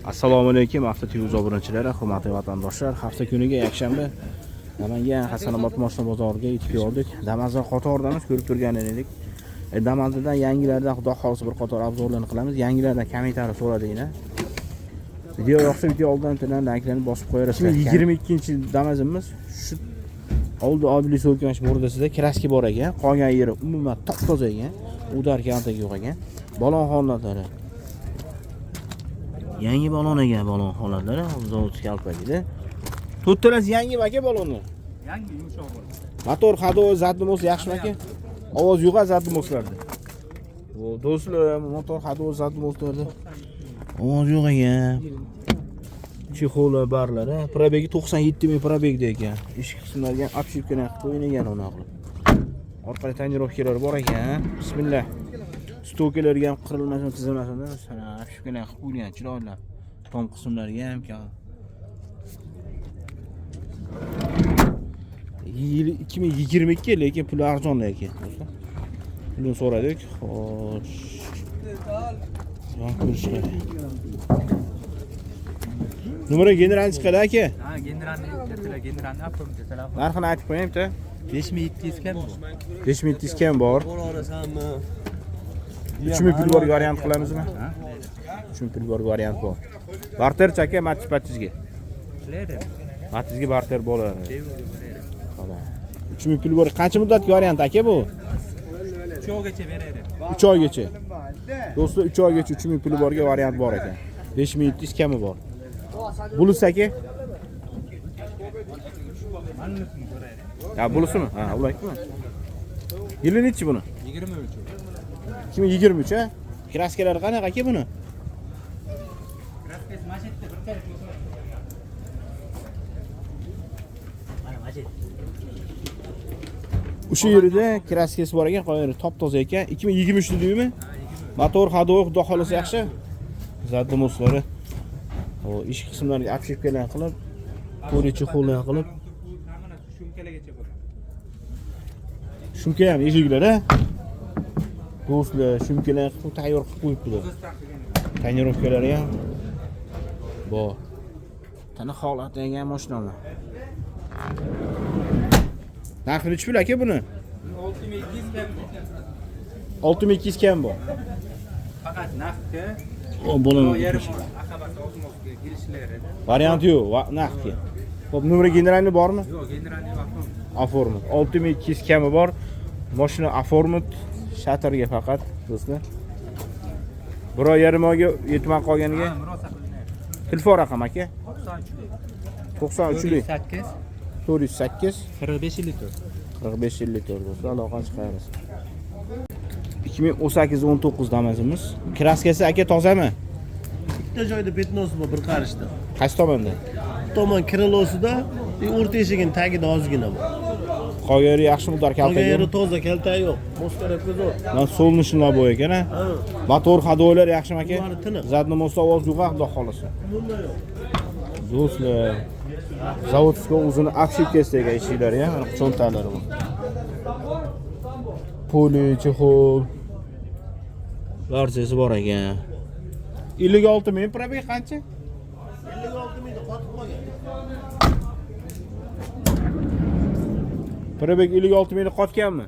Assalomu alaykum, hafta TV obunachilari, hurmatli vatandoshlar. Hafta kuniga yakshanba Namangan Hasanobod moshina bozoriga yetib keldik. Damazda qatordamiz, ko'rib turganingizdek. Damazdan yangilardan xudo xolisi bir qator obzorlarni qilamiz. Yangilardan kommentariy so'radinglar. Video yoqsa video oldidan tinan layklarni bosib qo'yarsiz. 22 Damazimiz shu oldi oddiy so'kanish bo'rdasida kraska bor ekan. Qolgan yeri umuman top-toza ekan. Udar kantagi yo'q ekan. Balon hollatlari. Yangi balon ekan, balon holatlari zavod kalpagida. To'rtalasi yangi aka balonlar. Yangi yumshoq bo'ldi. Motor hadovoy zadimosi yaxshimi aka? Ovoz yo'q zadimoslarda. Bu do'stlar, motor hadovoy zadimoslarda ovoz yo'q ekan. Chexola barlari, probegi 97 ming probegda ekan. Ish qismlariga obshipkani qilib qo'yilgan uni qilib. Orqali tonirovkalar bor ekan. Bismillah. Stokelarga ham qirilmasin, tizilmasin deb obshipkani qilib qo'yilgan chiroyli. Tom qismlariga ham kam. 2022 lekin puli arzon ekan. Pulni so'radik. Xo'sh. Numara general chiqadi aka. Ha, generalni apim telefon. Narxini aytib qo'ying-da. 5700 kam bor. 5700 kam bor. 3000 pul bor variant qilamizmi? Ha? 3000 pul bor variant bor. Barter chaka match-patchizga. Qilaydi. Matchizga barter bo'ladi. 3000 pul bor. Qancha muddatga variant aka bu? 3 oygacha beradi. 3 oygacha. Do'stlar 3 oygacha 3000 pul borga variant bor ekan. 5700 kami bor. Bulus aka? Ya bulusimi? Ha, ulaymi? Yili nechi buni? 23. 2023 ha? Kraskalari qanaqa aka buni? Kraskasi mashetda bir karış bo'lsa. Mana mashet. O'sha yerida kraskasi bor ekan, qo'yari top-toza ekan. 2023 dedingmi? Motor hadovoy xudo xolisi yaxshi. Zadimoslari. O ish qismlariga obshipkalar qilib, qo'richi qo'llar qilib. Mana shumkalagacha bo'ladi. Shumka ham eshiklari ha? Do'stlar, shumkalar qilib tayyor qilib qo'yibdilar. Tonirovkalari ham bor. Tana holati degan mashinami. Narxi nechi pul aka buni? 6200 kam. 6200 kam bor. Faqat naqdga O bo'ladi. yarim aqabasi o'zimizga kelishlar edi. Variant yo'q, naqdga. Xo'p, numeri generalni bormi? Yo'q, generalni vaqtim. Оформит. 6200 kami bor. Mashina оформит shatarga faqat do'stlar. 1.5 oyga yetmay qolganiga Murosa qilinadi. telefon raqam aka? 93. 93lik 8 408 45 45 do'stlar, aloqani chiqaramiz. 2018-19 damazimiz. Kraskasi aka tozami? Bitta joyda petnosi bor bir qarishda. Qaysi tomonda? Tomon krilosida o'rta eshigin tagida ozgina bor. Qolgani yaxshi mudar kalta. Qolgan yeri toza, kalta yo'q. Moskaraga zo'r. Mana solnishlar bo'y ekan ha. Motor hadovoylar yaxshimi aka? Ular tiniq. Zadnomosda ovoz yo'q, xudo xolisi. Bunday yo'q. Do'stlar, zavodga o'zini obshipkasidagi eshiklari ham, mana cho'ntalari bor. Poli, chexol versiyasi bor ekan. 56 ming probeg qancha? 56 mingda qotib qolgan. Probeg 56 mingda qotganmi?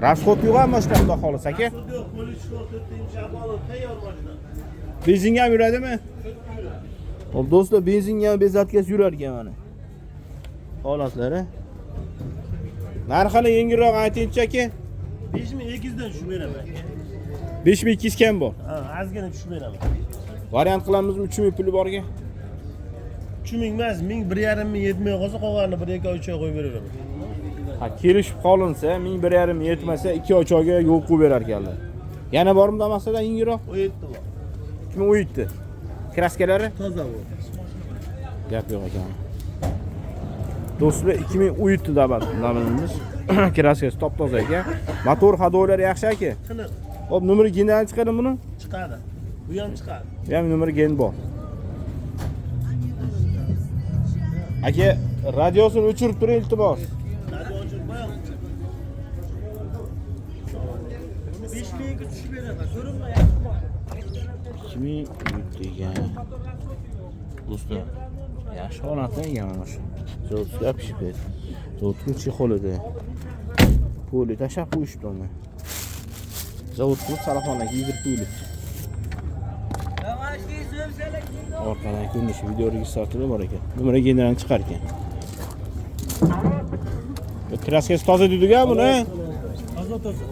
Расход yo'q ham mashina xudo xolisi aka. Yo'q, polis yo'q, 4-inchi balon tayyor mashina. Benzinga ham yuradimi? Xo'p do'stlar, benzinga ham bezatkasi yurar ekan mana. Holatlari. Narxini yengilroq aytingchi aka. 5200 dan tushib beraman. 5200 kam bor. Ha, ozgina tushib beraman. Variant qilamizmi 3000 puli borga? 3000 emas, 1.5 ming yetmay qolsa qolganini 1-2 oy choy qo'yib beraman. Ha, kelishib qolinsa 1.5 ming yetmasa 2 oy choyga yo'l qo'yib berar ekanlar. Yana bormi damasada yengilroq? O yetdi bor. 2017. Kraskalari Toza bu. gap yo'q ekan. Do'stlar 2017 damazimiz. Kraskasi top-toza ekan. Motor hadovoylari yaxshi aka. Tiniq. Hop, numeri general chiqadimi buni? Chiqadi. Bu ham chiqadi. Bu ham numeri gen bor. Aka, radiosini o'chirib turing iltimos. Radio ochib qo'yamiz. 5000 ga tushib beraman. Ko'rinmayapti. 2000 degan. Do'stlar, yaxshi holatda ekan mana shu. Zavodga pishib ketdi. Zavodga chexolida. Puli tashab qo'yishdi uni. Zavodga salafonlarga yigirib qo'yildi. Orqadan ko'rinishi video registratori bor ekan. Numara generalni chiqar ekan. Bu kraskasi toza deydi-ku buni. Toza.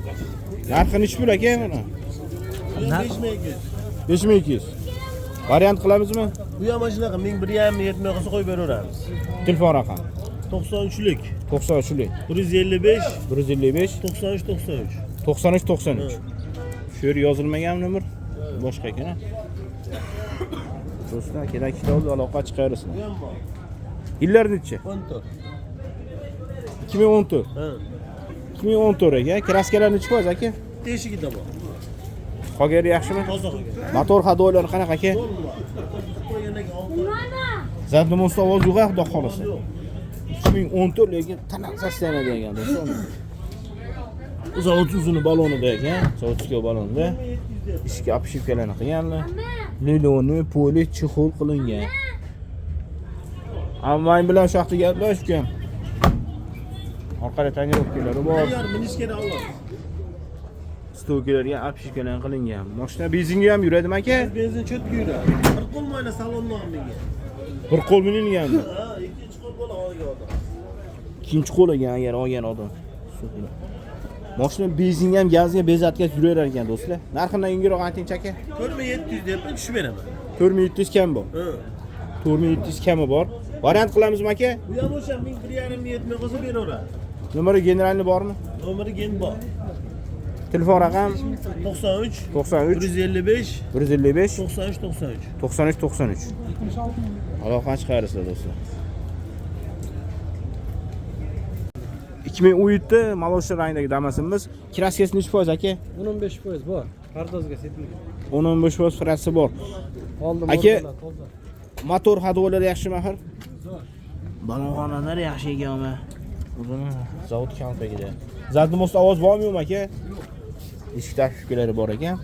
Narxi nechi pul aka buni? 5200. 5200. Variant qilamizmi? Bu ham mana shunaqa 1150 yetmay qolsa qo'yib beraveramiz. Telefon raqam 93lik 93lik 155 155 93 93. 93 93. Shu yer yozilmagan nomer boshqa ekan. Do'stlar, kerak kitobni aloqa chiqarasiz. Bu ham bor. Yillar nechi? 14. 2014. Ha. 2014 aka. Kraskalar nechi foiz aka? Teshigida bor. Qolgani yaxshimi? Toza qolgan. Motor hadolar qanaqa aka? Qo'yganiga 6. Zadnomos ovoz yo'q, xudo xolasa. 2014 lekin tanaqqas yana degan do'stlar. Zavod uzuni balonida ekan, zavodskiy balonda. Ishga apshivkalarni qilganlar. Leloni, poli, chexol qilingan. Ammang bilan shu haqda gaplashgan. Orqada tonirovkalari bor. Tayyor minishkani olamiz. Stokerlarga apshivkalar qilingan. Mashina benzinga ham yuradimi aka? Benzin cho'tga yuradi. Bir qo'l mayli salonni ham menga. Bir qo'l minilganmi? Ha, ikkinchi qo'l bola olgan odam. Ikkinchi qo'l ekan agar olgan odam. Mashina benzinga ham gazga bezatkaz yurar ekan do'stlar. Narxidan yengilroq aytingchi aka. 4700 deb tushib beraman. 4700 kam bor. Ha. 4700 kami bor. Variant qilamizmi aka? Bu ham o'sha 1150 yetmay qolsa beraveradi. Nomeri generalni bormi? Nomeri gen bor. Telefon raqam 93 93 155 155 93 93. 93 93. Aloqa chiqarasiz do'stlar. 2017 Maloshir rangdagi Damas'imiz. Kraskasi nechi foiz aka? 15% bor. Pardozga setilgan. 15% fraksi bor. Oldim. Aka, motor hadvolari yaxshimi axir? Balonxonalar yaxshi ekanmi? O'zini zavod kampagida. Zadnomos ovoz bormi yo'qmi aka? Eshik tashviklari bor ekan.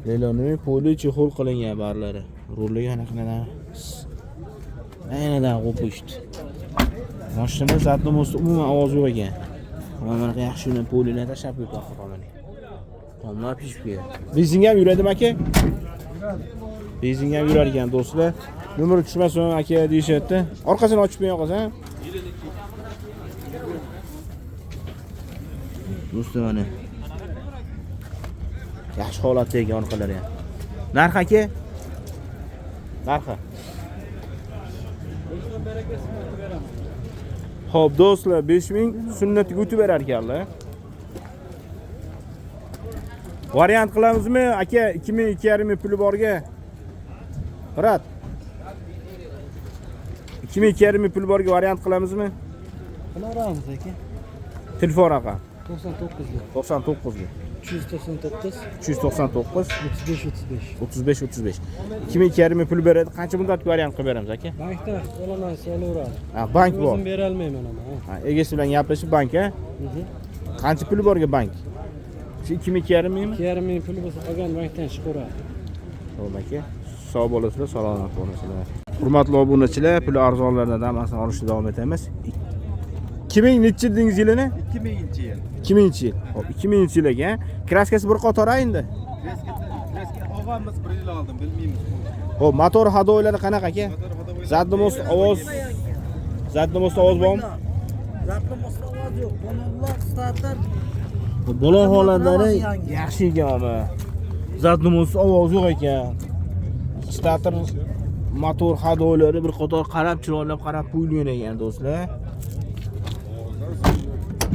Leloni, poli, chexol qilingan barlari. Rulligi anaqadan. Aynadan qo'pishdi. Mashina zadnomosda umuman ovoz yo'q ekan. Mana yaxshi uni polilar tashab qo'ydi tomoni. Tomlar pishib keldi. Benzinga ham yuradimi aka? Benzinga ham yurar ekan do'stlar. Nomeri tushmasin aka deyishyapti. Orqasini ochib qo'ying qolsan. Do'stlar mana. Yaxshi holatda ekan orqalari ham. Narx aka? Narxi. Xo'p do'stlar, 5000 sunnatiga o'tib berar ekanlar. Variant qilamizmi aka? 2,5 puli borga. Rat. 2,5 pul borga variant qilamizmi? Qilaveramiz aka. Telefon raqam 99 99 399 399 35 35 35. 2,5 pul beradi. Qancha muddatga variant qilib beramiz aka? Bankda qo'llanmasi olaveradi. Ha, bank bor. O'zim bera olmayman ama. Ha, egasi bilan gaplashib bank ha? Qancha puli borga bank? Shu 2,5 mingmi? 2,5 puli bo'lsa qolgan bankdan chiqaradi. Xo'p aka. Sog' bo'lasizlar, salomat bo'lasizlar. Hurmatli obunachilar, pul arzonlardan damasini olishda davom etamiz. 2000 nechi yildingiz yilini? 2000-yil. 2000-yil. Xo'p, 2000-yil ekan. Kraskasi bir qator endi. Kraska og'amiz 1 yil oldin, bilmaymiz. Xo'p, motor hadoylari qanaqa aka? Zadnomos ovoz. Zadnomos ovoz bormi? Zadnomos ovoz yo'q. Balonlar starter. Balon holatlari yaxshi ekanmi? Zadnomos ovoz yo'q ekan. Starter motor hadoylari bir qator qarab, chiroylab qarab qo'yilgan ekan do'stlar.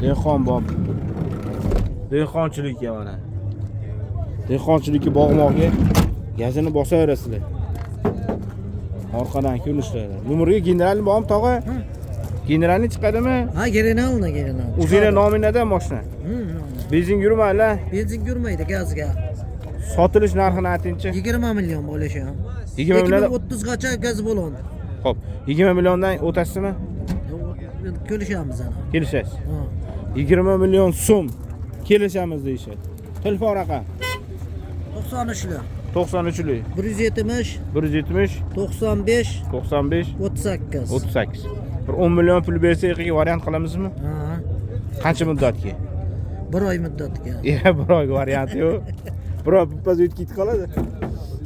Dehqon bor. Dehqonchilikka mana. Dehqonchilikka bog'moqga gazini bosaverasizlar. Orqadan ko'rinishlar. Numeriga generalni bormi tog'a? Generalni chiqadimi? Ha, generalni. O'zingizning nomingizdami mashina? Benzin yurmaydi. Benzin yurmaydi, gazga. Sotilish narxini aytingchi. 20 million bo'lishi. 20 million. 30 gacha gaz bo'lon. Xo'p, 20 milliondan o'tasizmi? Kelishamiz ana. Kelishasiz. Ha. 20 million so'm kelishamiz deyishadi. Telefon raqam 93 93'lük. 170, 170, 95, 95, 38. 38. Bir 10 million pul bersa yiqiga variant qilamizmi? Ha, Qancha muddatga? 1 oy muddatga. Bir oyga varianti yo'q. Bir oy pas o'tib ketib qoladi.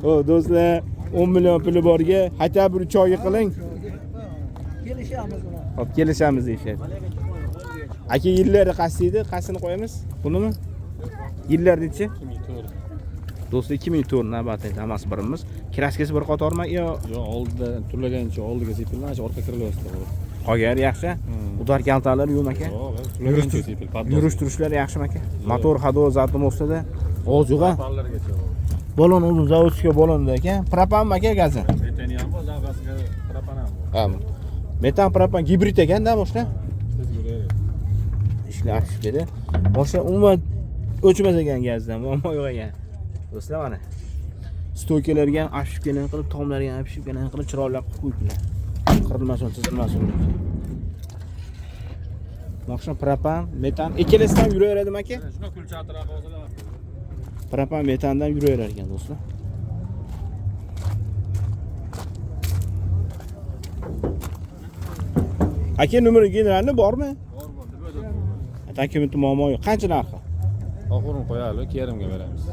O do'stlar, 10 million puli borga hatto bir 3 oyga qiling. Kelishamiz bilan. Hop, kelishamiz deyishadi. Aka yillari qaysi edi? Qaysini qo'yamiz? Bunimi? Yillardichi? 2004. Do'stlar 2004 navbatdagi Damas birimiz. Kraskasi bir qatormi yo Yo'q, oldida turlagancha oldiga sepilgan, orqa kirilyapti. qolgan yaxshi? Udar kaltalar yo'q aka. Yo'q, turlagancha sepil. Yurish turishlari yaxshimi aka? Motor hado zatimostida oz yo'q a? Pallargacha. Balon uzun zavodskiy balonda ekan. Propan aka gazi. Metani ham bor, zavg'asiga propan ham bor. Ha. Metan propan gibrid ekanda moshina. Siz ko'raylik. Ishlab dedi. Moshina umuman o'chmas ekan gazdan, muammo yo'q ekan. Do'stlar mana. Stoykalarga ham afishkalar qilib, tomlarga ham afishkalar qilib chiroyli qilib qo'yibdilar. Qirilmasin, chizilmasin. Moshina propan, metan ikkalasidan yuraveradimi aka? Shuna kulchatroq hozirlar. Propan metandan yuraverar ekan do'stlar. Aka numeri generalni bormi? Bor, nima Dokument muammo yo'q. Qancha narxi? oxirini qo'yaylik, yarimga beramiz.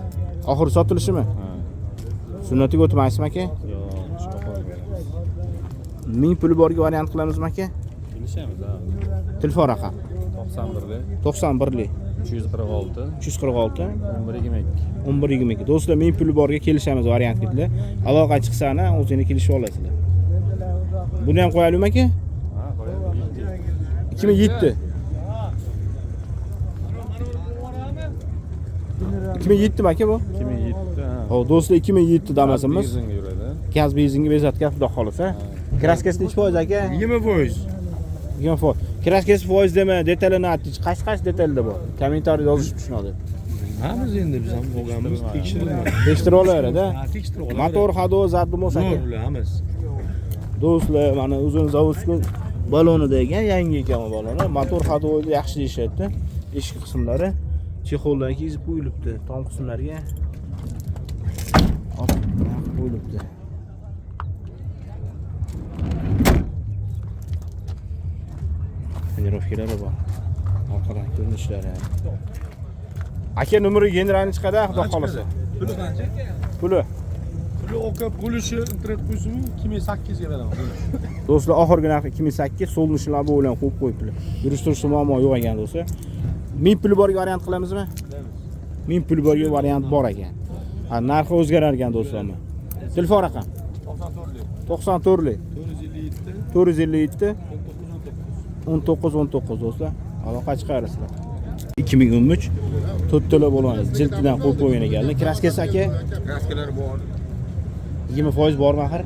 Oxiri sotilishimi? Ha. Sunnatiga o'tmaysizmi aka? Yo'q, shu oxiriga beramiz. 1000 puli borga variant qilamizmi aka? Kelishamiz ha. Telefon raqam 91lik 91lik 346 346 1122. 1122. Do'stlar 1000 puli borga kelishamiz variant dedilar. Aloqa chiqsana o'zingni kelishib olasizlar. Buni ham qo'yaylikmi aka? Ha, qo'yaylik. 2007. 2007 mi aka bu? 2007 ha. Hop, do'stlar 2007 damasimiz. Benzinga yuradi. Gaz benzinga bezatga xudo xolasa. Kraskasi nechi foiz aka? 20%. 20%. Kraskasi foiz dema, detalini aytdik. Qaysi detalda bor? Kommentariyada yozishib tushunadi. Ha, biz endi biz ham bo'lganmiz, tekshirilmadi. Tekshirib olarada. Tekshirib oladi. Motor hado zadimiz aka. Zo'r bilamiz. Do'stlar, mana uzun zavodskiy balonida ekan, yangi ekan bu baloni. Motor hadoida yaxshi deyshapti. Eshik qismlari chexollarga kiyib qo'yilibdi. Tom qismlariga qo'yilibdi. Tonirovkalari bor. Orqadan ko'rinishlari. Aka numeri generalni chiqadi, xudo xolasa. Puli qancha aka? Puli. Puli oka pulishi internet qo'ysinmi? 2008 ga beraman. Do'stlar, oxirgi narxi 2008, solnishlar bilan qo'yib qo'yibdilar. Yurish turish muammo yo'q ekan do'stlar. 1000 puli borga variant qilamizmi? 1000 puli borga variant bor ekan. Ha, narxi o'zgarar ekan do'stlarmi? Telefon raqam 94lik 457 1919 do'stlar. Aloqa chiqarasizlar. 2013 to'rttala bo'ladi. Jildidan qo'yib qo'ygan ekanlar. Kraskasi aka Kraskalar bor. 20% bormi axir?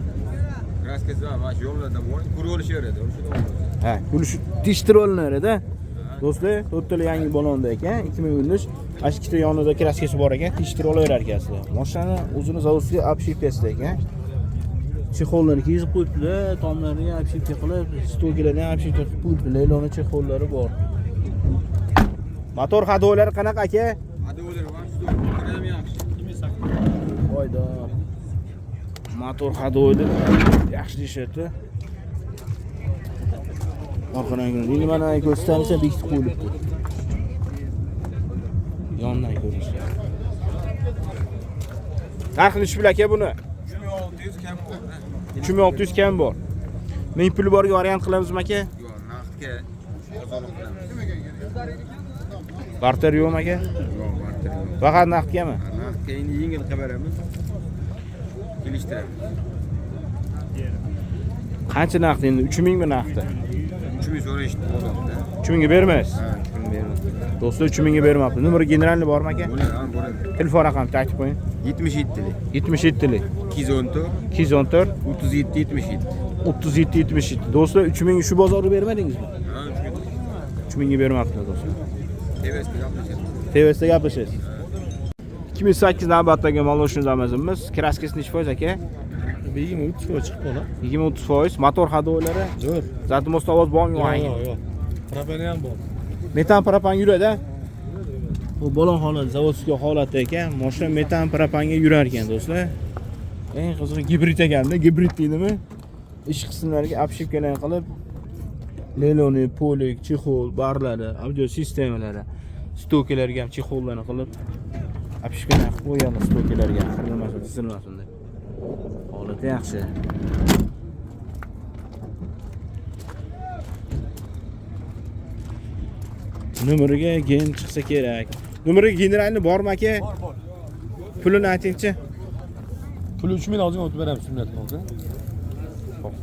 Kraskasi va mana shu yo'llarda bor. Pul olishaveradi. Ha, puli tishtir olinadi-da. Do'stlar, to'rttala yangi balonda ekan, 2013. Mana shu ikkita yonida kraskasi bor ekan, tishtir olaverar ekansizlar. Mashinani o'zini zavodskiy obshipkasida ekan. Chexollarni kiyib qo'yibdilar, tomlariga obshipka qilib, stoykalarni ham obshipka qilib qo'yibdilar. Leyloni chexollari bor. Motor hadolari qanaqa aka? Adolar va shu ham yaxshi. 2008. Voyda. Motor hadoydi. Yaxshi deyshapti. Orqadan nimani ko'rsatsa bekitib qo'yilibdi. Yondan ko'rishlar. Narxi nechi pul aka buni? 3600 kam bor. 3600 kam bor. 1000 puli borga variant qilamizmi aka? Yo'q, naqdga bozorlik qilamiz. Barter yo'qmi aka? Yo'q, barter yo'q. Faqat naqdgami? Naqdga endi yengil qilib beramiz. Kelishtiramiz. Qancha naqd endi? 3000 mi naqdi? 3000 so'rashdi bozorda. 3000 ga bermaysiz. Ha, 3000 beramiz. Do'stlar 3000 ga bermabdi. Numeri generalni bormi aka? Bo'ladi, ha, bo'ladi. Telefon raqamini aytib qo'ying. 77lik 77lik 214 214 37 77. 37 77. Do'stlar 3000 ga shu bozorda bermadingizmi? Ha, 3000 ga bermabdilar do'stlar. TVSda gaplashamiz. TVSda gaplashasiz. 2008 navbatdagi maloshni zamazimiz. Kraskasi nechi foiz aka? 20-30 chiqib qoladi. 20-30%. Motor hadoylari. Zo'r. Zatimos ovoz bormi? Yo'q. Propani ham bor. Metan propan yuradi. Bu balon holat zavodskiy holatda ekan. Mashina metan propanga yurar ekan do'stlar. Eng qizig'i gibrid ekanda, gibrid deydimi? Ish qismlariga obshipkalar qilib leloni, polik, chexol, barlari, audio sistemalari, stokalarga ham chexollarni qilib obshipkalar qilib qo'yganlar stokalarga, qirilmasin, tizilmasin deb. Holati yaxshi. Numeriga gen chiqsa kerak. Numeriga generalni bormi aka? Bor. Pulini aytingchi. Puli 3 ming ozgina o'tib beramiz sunnat aka.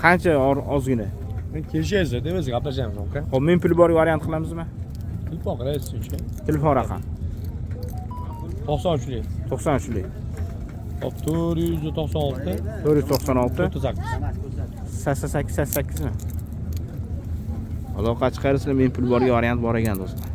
Qancha ozgina? Men kelishyapsiz, deb o'zi gaplashamiz aka. Xo'p, men pul bor variant qilamizmi? Pul qilasiz shuncha. Telefon raqam 93lik. 93lik. Hop 496 496 38. 88 mi? Aloqa chiqarsizlar, men pul borga variant bor ekan do'stlar.